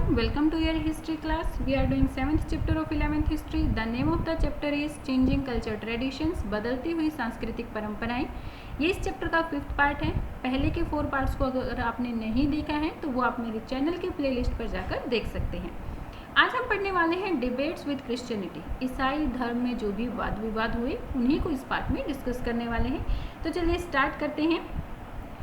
everyone, welcome to your history class. We are doing 7th chapter of 11th history. The name of the chapter is Changing Culture Traditions, बदलती हुई सांस्कृतिक परंपराएं. ये इस chapter का 5th part है. पहले के 4 पार्ट्स को अगर आपने नहीं देखा है तो वो आप मेरे चैनल के प्लेलिस्ट पर जाकर देख सकते हैं. आज हम पढ़ने वाले हैं डिबेट्स विद क्रिश्चियनिटी. ईसाई धर्म में जो भी वाद विवाद हुए उन्हीं को इस पार्ट में डिस्कस करने वाले हैं. तो चलिए स्टार्ट करते हैं.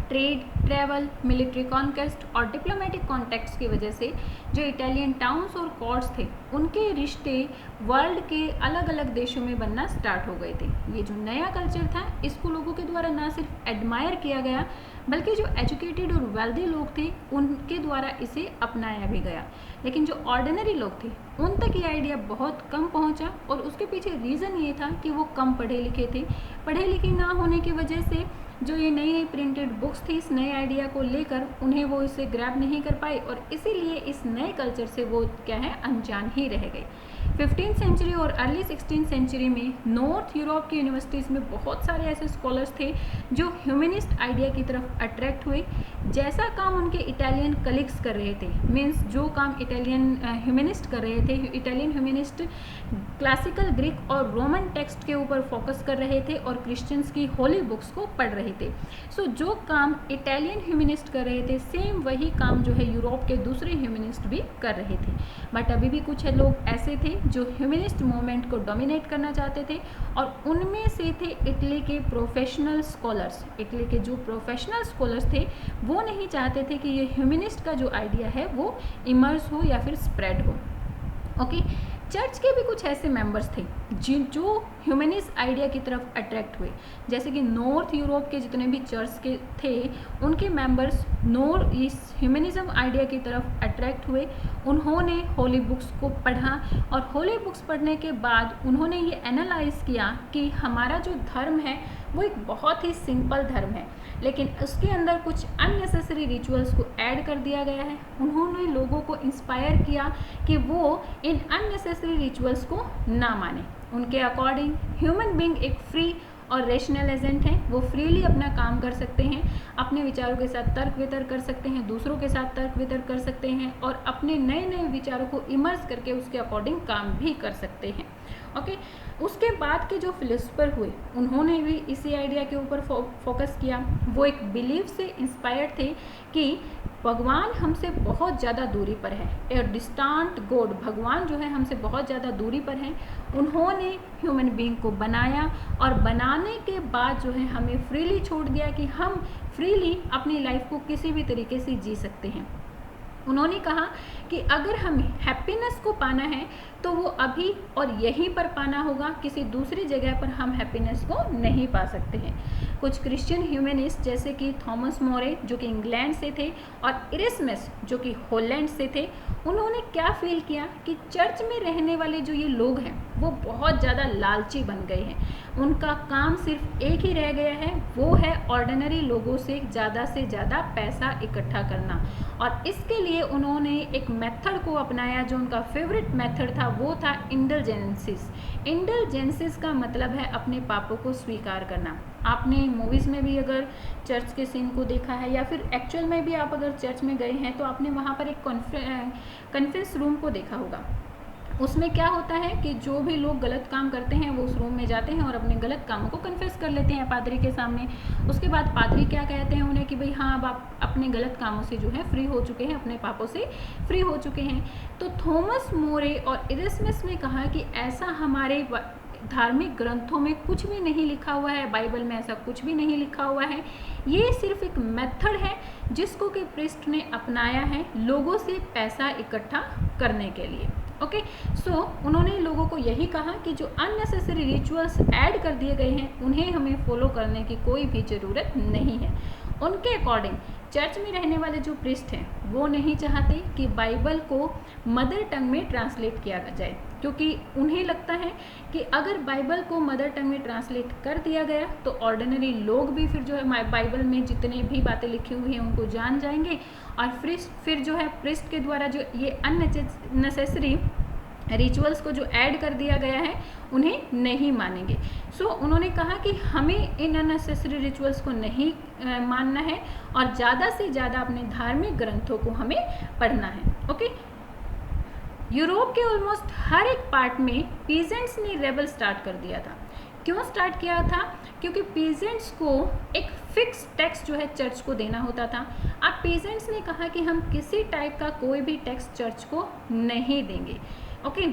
ट्रेड, ट्रैवल, मिलिट्री कॉन्क्वेस्ट और डिप्लोमेटिक कॉन्टैक्ट्स की वजह से जो इटालियन टाउन्स और कोर्ट्स थे उनके रिश्ते वर्ल्ड के अलग अलग देशों में बनना स्टार्ट हो गए थे. ये जो नया कल्चर था इसको लोगों के द्वारा ना सिर्फ एडमायर किया गया बल्कि जो एजुकेटेड और वेल्दी लोग थे उनके द्वारा इसे अपनाया भी गया. लेकिन जो ऑर्डिनरी लोग थे उन तक ये आइडिया बहुत कम पहुंचा और उसके पीछे रीज़न ये था कि वो कम पढ़े लिखे थे. पढ़े लिखे ना होने की वजह से जो ये नई नई प्रिंटेड बुक्स थी इस नए आइडिया को लेकर उन्हें वो इसे ग्रैब नहीं कर पाए और इसीलिए इस नए कल्चर से वो क्या है अनजान ही रह गए. 15th सेंचुरी और अर्ली 16th सेंचुरी में नॉर्थ यूरोप की यूनिवर्सिटीज़ में बहुत सारे ऐसे स्कॉलर्स थे जो ह्यूमनिस्ट आइडिया की तरफ अट्रैक्ट हुए. जैसा काम उनके इटालियन कलीग्स कर रहे थे, मीन्स जो काम इटालियन ह्यूमनिस्ट कर रहे थे, इटालियन ह्यूमनिस्ट क्लासिकल ग्रीक और रोमन टेक्स्ट के ऊपर फोकस कर रहे थे और क्रिश्चियंस की होली बुक्स को पढ़ रहे थे. सो जो काम इटालियन ह्यूमनिस्ट कर रहे थे सेम वही काम जो है यूरोप के दूसरे ह्यूमनिस्ट भी कर रहे थे. बट अभी भी कुछ लोग ऐसे थे जो ह्यूमनिस्ट मूवमेंट को डोमिनेट करना चाहते थे और उनमें से थे इटली के प्रोफेशनल स्कॉलर्स. इटली के जो प्रोफेशनल स्कॉलर्स थे वो नहीं चाहते थे कि ये ह्यूमनिस्ट का जो आइडिया है वो इमर्स हो या फिर स्प्रेड हो. ओके, चर्च के भी कुछ ऐसे मेंबर्स थे जो ह्यूमनिस्ट आइडिया की तरफ अट्रैक्ट हुए. जैसे कि नॉर्थ यूरोप के जितने भी चर्च के थे उनके मेंबर्स इस ह्यूमनिज्म आइडिया की तरफ अट्रैक्ट हुए. उन्होंने होली बुक्स को पढ़ा और होली बुक्स पढ़ने के बाद उन्होंने ये एनालाइज किया कि हमारा जो धर्म है वो एक बहुत ही सिंपल धर्म है लेकिन उसके अंदर कुछ अननेसेसरी रिचुअल्स को ऐड कर दिया गया है. उन्होंने लोगों को इंस्पायर किया कि वो इन अननेसेसरी रिचुअल्स को ना माने. उनके अकॉर्डिंग ह्यूमन बीइंग एक फ्री और रेशनल एजेंट हैं. वो फ्रीली अपना काम कर सकते हैं, अपने विचारों के साथ तर्क वितर्क कर सकते हैं, दूसरों के साथ तर्क वितर्क कर सकते हैं और अपने नए नए विचारों को इमर्स करके उसके अकॉर्डिंग काम भी कर सकते हैं. ओके, उसके बाद के जो फिलोसफर हुए उन्होंने भी इसी आइडिया के ऊपर फोकस किया. वो एक बिलीफ से इंस्पायर्ड थे कि भगवान हमसे बहुत ज़्यादा दूरी पर है. ए डिस्टेंट गॉड, भगवान जो है हमसे बहुत ज़्यादा दूरी पर है. उन्होंने ह्यूमन बीइंग को बनाया और बनाने के बाद जो है हमें फ्रीली छोड़ दिया कि हम फ्रीली अपनी लाइफ को किसी भी तरीके से जी सकते हैं. उन्होंने कहा कि अगर हमें हैप्पीनेस को पाना है तो वो अभी और यहीं पर पाना होगा, किसी दूसरी जगह पर हम हैप्पीनेस को नहीं पा सकते हैं. कुछ क्रिश्चियन ह्यूमनिस्ट जैसे कि थॉमस मोरे जो कि इंग्लैंड से थे और इरेस्मस जो कि हॉलैंड से थे, उन्होंने क्या फील किया कि चर्च में रहने वाले जो ये लोग हैं वो बहुत ज़्यादा लालची बन गए हैं. उनका काम सिर्फ एक ही रह गया है, वो है ऑर्डिनरी लोगों से ज़्यादा पैसा इकट्ठा करना. और इसके लिए उन्होंने एक मेथड को अपनाया जो उनका फेवरेट मेथड था, वो था इंडल्जेंसिस. इंडल्जेंसिस का मतलब है अपने पापों को स्वीकार करना. आपने मूवीज़ में भी अगर चर्च के सीन को देखा है या फिर एक्चुअल में भी आप अगर चर्च में गए हैं तो आपने वहाँ पर एक कॉन्फ्रेंस रूम को देखा होगा. उसमें क्या होता है कि जो भी लोग गलत काम करते हैं वो उस रूम में जाते हैं और अपने गलत कामों को कन्फेस कर लेते हैं पादरी के सामने. उसके बाद पादरी क्या कहते हैं उन्हें कि भाई हाँ अब आप अपने गलत कामों से जो है फ्री हो चुके हैं, अपने पापों से फ्री हो चुके हैं. तो थॉमस मोरे और इरेस्मस ने कहा कि ऐसा हमारे धार्मिक ग्रंथों में कुछ भी नहीं लिखा हुआ है, बाइबल में ऐसा कुछ भी नहीं लिखा हुआ है. ये सिर्फ एक मेथड है जिसको कि प्रीस्ट ने अपनाया है लोगों से पैसा इकट्ठा करने के लिए. ओके, सो उन्होंने लोगों को यही कहा कि जो अननेसेसरी रिचुअल्स ऐड कर दिए गए हैं उन्हें हमें फॉलो करने की कोई भी ज़रूरत नहीं है. उनके अकॉर्डिंग चर्च में रहने वाले जो प्रीस्ट हैं वो नहीं चाहते कि बाइबल को मदर टंग में ट्रांसलेट किया जाए, क्योंकि उन्हें लगता है कि अगर बाइबल को मदर टंग में ट्रांसलेट कर दिया गया तो ऑर्डिनरी लोग भी फिर जो है बाइबल में जितने भी बातें लिखी हुई हैं उनको जान जाएंगे और फिर जो है प्रीस्ट के द्वारा जो ये अननेसेसरी रिचुअल्स को जो ऐड कर दिया गया है उन्हें नहीं मानेंगे. सो उन्होंने कहा कि हमें इन अननेसेसरी रिचुअल्स को नहीं मानना है और ज़्यादा से ज़्यादा अपने धार्मिक ग्रंथों को हमें पढ़ना है. ओके, यूरोप के ऑलमोस्ट हर एक पार्ट में पीजेंट्स ने रेबल स्टार्ट कर दिया था। क्यों स्टार्ट किया था? क्योंकि पीजेंट्स को एक फिक्स टैक्स जो है चर्च को देना होता था। अब पीजेंट्स ने कहा कि हम किसी टाइप का कोई भी टैक्स चर्च को नहीं देंगे। ओके,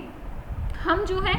हम जो है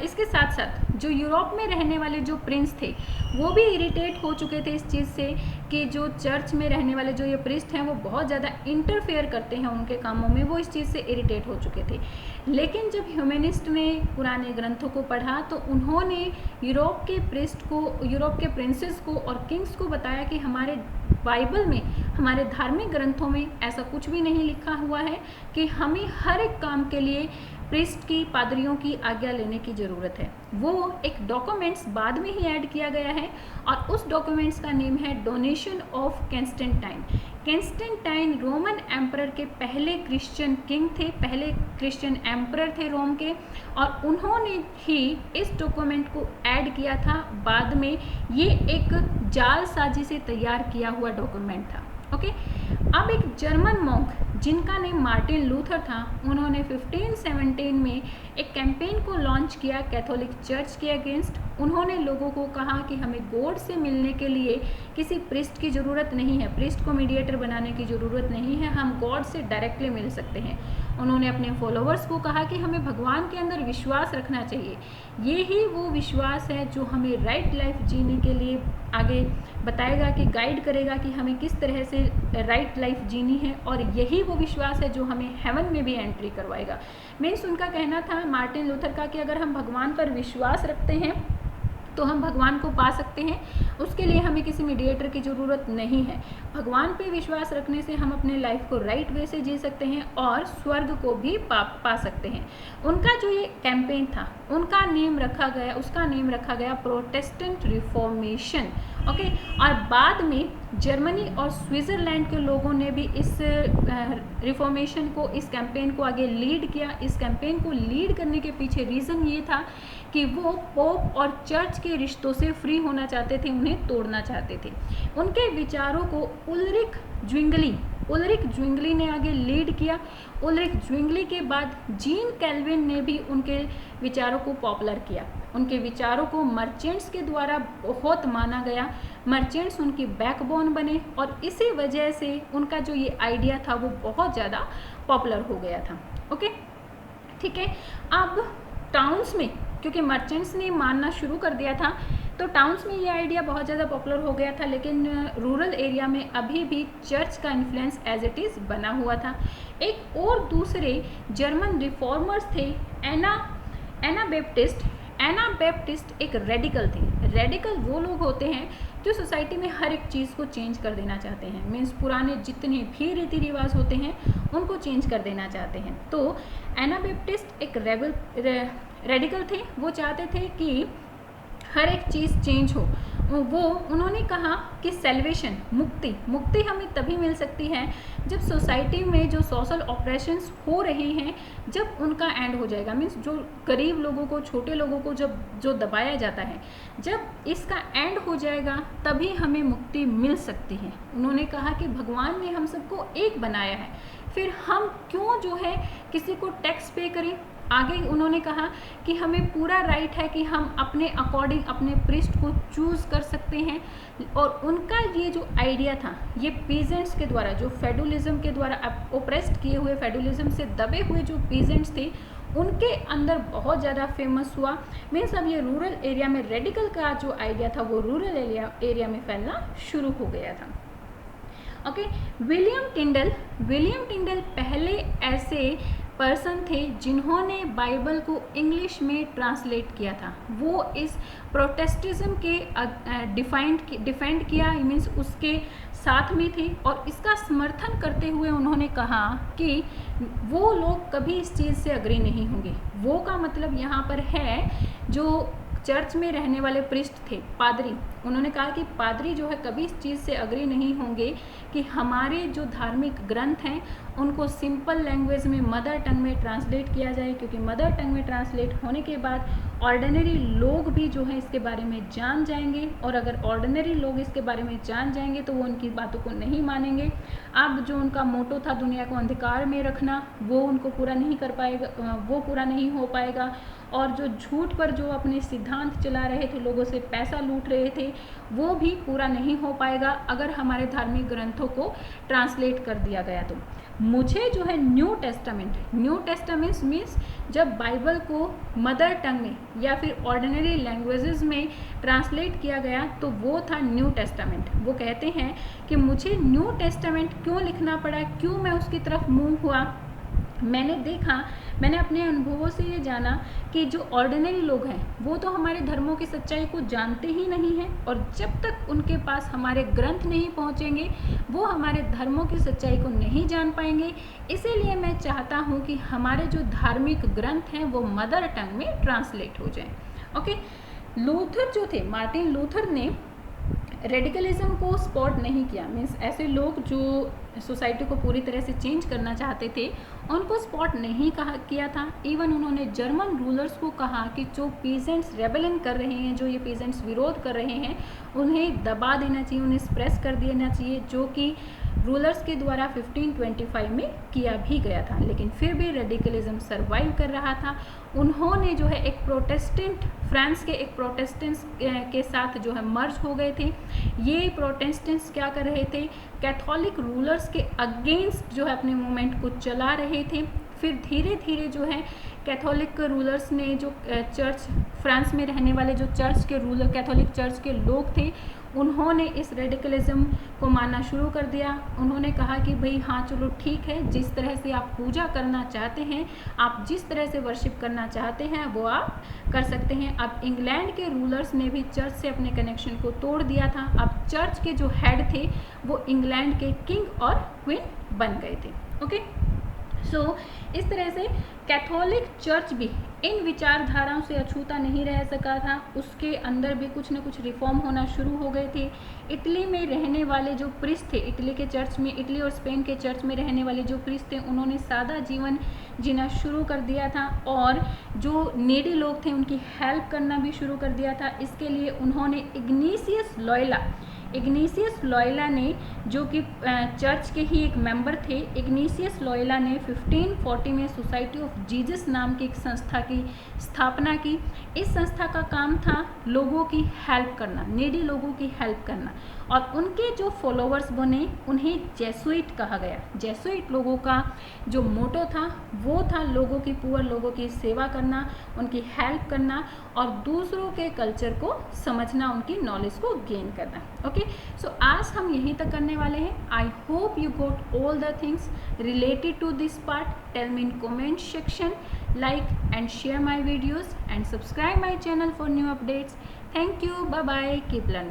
इसके साथ साथ जो यूरोप में रहने वाले जो प्रिंस थे वो भी इरिटेट हो चुके थे इस चीज़ से कि जो चर्च में रहने वाले जो ये प्रिस्ट हैं वो बहुत ज़्यादा इंटरफेयर करते हैं उनके कामों में। वो इस चीज़ से इरिटेट हो चुके थे। लेकिन जब ह्यूमनिस्ट ने पुराने ग्रंथों को पढ़ा तो उन्होंने यूरोप के प्रिस्ट को, यूरोप के प्रिंसेस को और किंग्स को बताया कि हमारे बाइबल में, हमारे धार्मिक ग्रंथों में ऐसा कुछ भी नहीं लिखा हुआ है कि हमें हर एक काम के लिए प्रिस्ट की, पादरियों की आज्ञा लेने की ज़रूरत है। वो एक डॉक्यूमेंट्स बाद में ही ऐड किया गया है और उस डॉक्यूमेंट्स का नेम है डोनेशन ऑफ कैंस्टेंटाइन। कैंस्टेंटाइन रोमन एम्परर के पहले क्रिश्चियन किंग थे, पहले क्रिश्चियन एम्परर थे रोम के, और उन्होंने ही इस डॉक्यूमेंट को ऐड किया था बाद में। ये एक जालसाजी से तैयार किया हुआ डॉक्यूमेंट था। ओके, अब एक जर्मन मॉन्क जिनका नेम मार्टिन लूथर था, उन्होंने 1517 में एक कैंपेन को लॉन्च किया कैथोलिक चर्च के अगेंस्ट। उन्होंने लोगों को कहा कि हमें गॉड से मिलने के लिए किसी प्रिस्ट की ज़रूरत नहीं है, प्रिस्ट को मीडिएटर बनाने की ज़रूरत नहीं है, हम गॉड से डायरेक्टली मिल सकते हैं। उन्होंने अपने फॉलोअर्स को कहा कि हमें भगवान के अंदर विश्वास रखना चाहिए, ये ही वो विश्वास है जो हमें राइट लाइफ जीने के लिए आगे बताएगा, कि गाइड करेगा कि हमें किस तरह से राइट लाइफ जीनी है, और यही वो विश्वास है जो हमें हेवन में भी एंट्री करवाएगा। मीन्स उनका कहना था, मार्टिन लूथर का, कि अगर हम भगवान पर विश्वास रखते हैं तो हम भगवान को पा सकते हैं, उसके लिए हमें किसी मीडिएटर की ज़रूरत नहीं है। भगवान पे विश्वास रखने से हम अपने लाइफ को राइट वे से जी सकते हैं और स्वर्ग को भी पा सकते हैं। उनका जो ये कैंपेन था, उनका नेम रखा गया, उसका नेम रखा गया प्रोटेस्टेंट रिफॉर्मेशन। ओके, और बाद में जर्मनी और स्विट्ज़रलैंड के लोगों ने भी इस रिफॉर्मेशन को, इस कैंपेन को आगे लीड किया। इस कैंपेन को लीड करने के पीछे रीज़न ये था कि वो पोप और चर्च के रिश्तों से फ्री होना चाहते थे, उन्हें तोड़ना चाहते थे। उनके विचारों को उल्रिक ज्विंगली ने आगे लीड किया। उल्रिक ज्विंगली के बाद जीन कैल्विन ने भी उनके विचारों को पॉपुलर किया। उनके विचारों को मर्चेंट्स के द्वारा बहुत माना गया, मर्चेंट्स उनकी बैकबोन बने, और इसी वजह से उनका जो ये आइडिया था वो बहुत ज़्यादा पॉपुलर हो गया था। ओके, ठीक है। अब टाउन्स में, क्योंकि मर्चेंट्स ने मानना शुरू कर दिया था, तो टाउन्स में ये आइडिया बहुत ज़्यादा पॉपुलर हो गया था, लेकिन रूरल एरिया में अभी भी चर्च का इन्फ्लुएंस एज इट इज़ बना हुआ था। एक और दूसरे जर्मन रिफॉर्मर्स थे, एना बैप्टिस्ट एक रेडिकल थे। रेडिकल वो लोग होते हैं जो सोसाइटी में हर एक चीज़ को चेंज कर देना चाहते हैं। मीन्स पुराने जितने भी रीति रिवाज होते हैं उनको चेंज कर देना चाहते हैं। तो एना बैप्टिस्ट एक रेडिकल थे, वो चाहते थे कि हर एक चीज़ चेंज हो। उन्होंने कहा कि सेल्वेशन, मुक्ति हमें तभी मिल सकती है जब सोसाइटी में जो सोशल ऑपरेशंस हो रहे हैं, जब उनका एंड हो जाएगा। मीन्स जो गरीब लोगों को, छोटे लोगों को जो दबाया जाता है, जब इसका एंड हो जाएगा तभी हमें मुक्ति मिल सकती है। उन्होंने कहा कि भगवान ने हम सबको एक बनाया है, फिर हम क्यों जो है किसी को टैक्स पे करें। आगे उन्होंने कहा कि हमें पूरा राइट है कि हम अपने अकॉर्डिंग अपने प्रीस्ट को चूज़ कर सकते हैं। और उनका ये जो आइडिया था, ये पीजेंट्स के द्वारा, जो फेडुलिज्म के द्वारा ओप्रेस्ड किए हुए, फेडुलिज्म से दबे हुए जो पीजेंट्स थे, उनके अंदर बहुत ज़्यादा फेमस हुआ। मीन्स अब ये रूरल एरिया में रेडिकल का जो आइडिया था वो रूरल एरिया में फैलना शुरू हो गया था। ओके, विलियम टिंडल पहले ऐसे पर्सन थे जिन्होंने बाइबल को इंग्लिश में ट्रांसलेट किया था। वो इस प्रोटेस्टेंटिज्म के डिफेंड किया, मीन्स उसके साथ में थे, और इसका समर्थन करते हुए उन्होंने कहा कि वो लोग कभी इस चीज़ से अग्री नहीं होंगे। वो का मतलब यहाँ पर है जो चर्च में रहने वाले प्रिस्ट थे, पादरी। उन्होंने कहा कि पादरी जो है कभी इस चीज़ से अग्री नहीं होंगे कि हमारे जो धार्मिक ग्रंथ हैं उनको सिंपल लैंग्वेज में, मदर टंग में ट्रांसलेट किया जाए, क्योंकि मदर टंग में ट्रांसलेट होने के बाद ऑर्डिनरी लोग भी जो है इसके बारे में जान जाएंगे, और अगर ऑर्डिनरी लोग इसके बारे में जान जाएंगे तो वो उनकी बातों को नहीं मानेंगे। अब जो उनका मोटो था दुनिया को अंधकार में रखना, वो उनको पूरा नहीं कर पाएगा, वो पूरा नहीं हो पाएगा। और जो झूठ पर जो अपने सिद्धांत चला रहे थे, लोगों से पैसा लूट रहे थे, वो भी पूरा नहीं हो पाएगा अगर हमारे धार्मिक ग्रंथों को ट्रांसलेट कर दिया गया तो। मुझे जो है न्यू टेस्टामेंट मीन्स जब बाइबल को मदर टंग में या फिर ऑर्डिनरी लैंग्वेजेस में ट्रांसलेट किया गया तो वो था न्यू टेस्टामेंट। वो कहते हैं कि मुझे न्यू टेस्टामेंट क्यों लिखना पड़ा, क्यों मैं उसकी तरफ मूव हुआ। मैंने अपने अनुभवों से ये जाना कि जो ऑर्डिनरी लोग हैं वो तो हमारे धर्मों की सच्चाई को जानते ही नहीं हैं, और जब तक उनके पास हमारे ग्रंथ नहीं पहुंचेंगे वो हमारे धर्मों की सच्चाई को नहीं जान पाएंगे। इसीलिए मैं चाहता हूं कि हमारे जो धार्मिक ग्रंथ हैं वो मदर टंग में ट्रांसलेट हो जाएं। ओके, लूथर जो थे, मार्टिन लूथर ने रेडिकलिज्म को सपोर्ट नहीं किया। मीन्स ऐसे लोग जो सोसाइटी को पूरी तरह से चेंज करना चाहते थे उनको सपोर्ट नहीं किया था। इवन उन्होंने जर्मन रूलर्स को कहा कि जो पीजेंट्स रेबेलियन कर रहे हैं, जो ये पीजेंट्स विरोध कर रहे हैं, उन्हें दबा देना चाहिए, उन्हें सप्रेस कर देना चाहिए, जो कि रूलर्स के द्वारा 1525 में किया भी गया था। लेकिन फिर भी रेडिकलिज्म सर्वाइव कर रहा था। उन्होंने जो है एक प्रोटेस्टेंट, फ्रांस के एक प्रोटेस्टेंट्स के साथ जो है मर्ज हो गए थे। ये प्रोटेस्टेंट्स क्या कर रहे थे, कैथोलिक रूलर्स के अगेंस्ट जो है अपने मूवमेंट को चला रहे थे। फिर धीरे धीरे जो है कैथोलिक रूलर्स ने, जो चर्च, फ्रांस में रहने वाले जो चर्च के रूलर, कैथोलिक चर्च के लोग थे, उन्होंने इस रेडिकलिज्म को मानना शुरू कर दिया। उन्होंने कहा कि भाई हाँ चलो ठीक है, जिस तरह से आप पूजा करना चाहते हैं, आप जिस तरह से वर्शिप करना चाहते हैं वो आप कर सकते हैं। अब इंग्लैंड के रूलर्स ने भी चर्च से अपने कनेक्शन को तोड़ दिया था। अब चर्च के जो हेड थे वो इंग्लैंड के किंग और क्वीन बन गए थे। ओके, सो इस तरह से कैथोलिक चर्च भी इन विचारधाराओं से अछूता नहीं रह सका था। उसके अंदर भी कुछ न कुछ रिफॉर्म होना शुरू हो गए थे। इटली में रहने वाले जो प्रीस्ट थे, इटली के चर्च में, इटली और स्पेन के चर्च में रहने वाले जो प्रीस्ट थे, उन्होंने सादा जीवन जीना शुरू कर दिया था और जो नीडी लोग थे उनकी हेल्प करना भी शुरू कर दिया था। इसके लिए उन्होंने इग्नेशियस लॉयला ने, जो कि चर्च के ही एक मेंबर थे, इग्नेशियस लॉयला ने 1540 में सोसाइटी ऑफ जीसस नाम की एक संस्था की स्थापना की। इस संस्था का काम था लोगों की हेल्प करना, नीडी लोगों की हेल्प करना, और उनके जो फॉलोअर्स बने उन्हें जेसुइट कहा गया। जेसुइट लोगों का जो मोटो था वो था लोगों की, पुअर लोगों की सेवा करना, उनकी हेल्प करना और दूसरों के कल्चर को समझना, उनकी नॉलेज को गेन करना। ओके, सो आज हम यहीं तक करने वाले हैं। I hope you got all the things related to this part. Tell me in comment section, like and share my videos and subscribe my channel for new updates. Thank you. Bye bye. Keep learning.